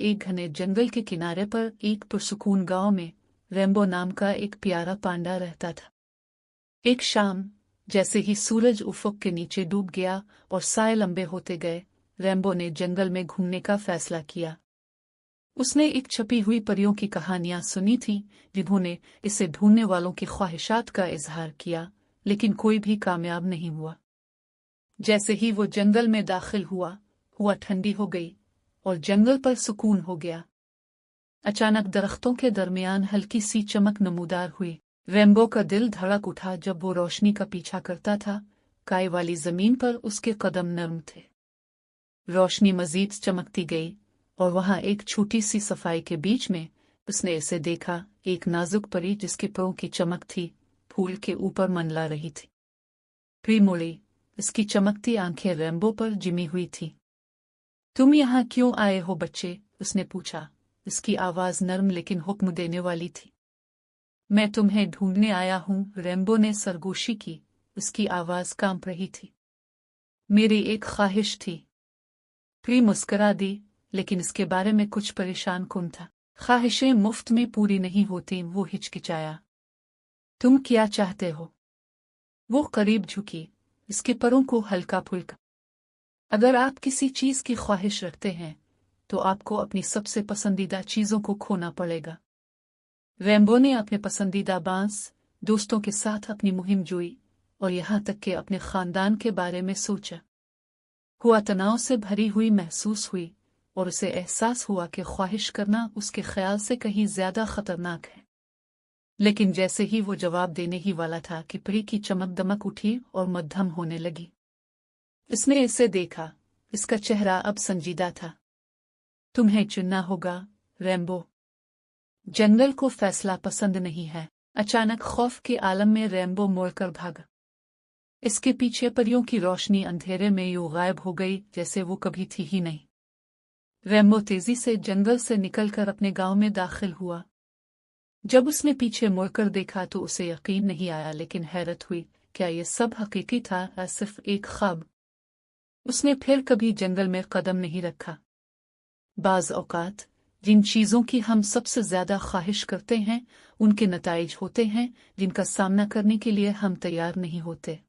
एक घने जंगल के किनारे पर एक पुरसुकून गांव में रेम्बो नाम का एक प्यारा पांडा रहता था। एक शाम जैसे ही सूरज उफक के नीचे डूब गया और साए लंबे होते गए, रेम्बो ने जंगल में घूमने का फैसला किया। उसने एक छपी हुई परियों की कहानियां सुनी थी जिन्होंने इसे ढूंढने वालों की ख्वाहिशात का इजहार किया, लेकिन कोई भी कामयाब नहीं हुआ। जैसे ही वो जंगल में दाखिल हुआ ठंडी हो गई और जंगल पर सुकून हो गया। अचानक दरख्तों के दरमियान हल्की सी चमक नमूदार हुई। रेम्बो का दिल धड़क उठा जब वो रोशनी का पीछा करता था। काई वाली जमीन पर उसके कदम नर्म थे। रोशनी मजीद चमकती गई और वहां एक छोटी सी सफाई के बीच में उसने इसे देखा, एक नाजुक परी जिसके पैरों की चमक थी फूल के ऊपर मंडला रही थी। प्रीमोली, इसकी चमकती आंखें रेम्बो पर जिमी हुई थी। तुम यहाँ क्यों आए हो बच्चे? उसने पूछा। इसकी आवाज नरम लेकिन हुक्म देने वाली थी। मैं तुम्हें ढूंढने आया हूँ, रेम्बो ने सरगोशी की। उसकी आवाज कांप रही थी। मेरी एक ख्वाहिश थी। प्री मुस्करा दी, लेकिन इसके बारे में कुछ परेशान कुन था। ख्वाहिशें मुफ्त में पूरी नहीं होती, वो हिचकिचाया। तुम क्या चाहते हो? वो करीब झुकी, इसके परों को हल्का फुल्का। अगर आप किसी चीज की ख्वाहिश रखते हैं तो आपको अपनी सबसे पसंदीदा चीजों को खोना पड़ेगा। रेम्बो ने अपने पसंदीदा बांस, दोस्तों के साथ अपनी मुहिम जोई और यहाँ तक कि अपने खानदान के बारे में सोचा। हुआ तनाव से भरी हुई महसूस हुई और उसे एहसास हुआ कि ख्वाहिश करना उसके ख्याल से कहीं ज्यादा खतरनाक है। लेकिन जैसे ही वो जवाब देने ही वाला था कि परी की चमक दमक उठी और मध्यम होने लगी। इसने इसे देखा। इसका चेहरा अब संजीदा था। तुम्हें चुनना होगा, रेम्बो। जंगल को फैसला पसंद नहीं है। अचानक खौफ के आलम में रेम्बो मोड़कर भागा। इसके पीछे परियों की रोशनी अंधेरे में यूं गायब हो गई जैसे वो कभी थी ही नहीं। रेम्बो तेजी से जंगल से निकलकर अपने गांव में दाखिल हुआ। जब उसने पीछे मुड़कर देखा तो उसे यकीन नहीं आया, लेकिन हैरत हुई। क्या ये सब हकीकी था या सिर्फ एक ख्वाब? उसने फिर कभी जंगल में कदम नहीं रखा। बाज़ औक़ात जिन चीज़ों की हम सबसे ज़्यादा ख्वाहिश करते हैं उनके नताइज होते हैं जिनका सामना करने के लिए हम तैयार नहीं होते।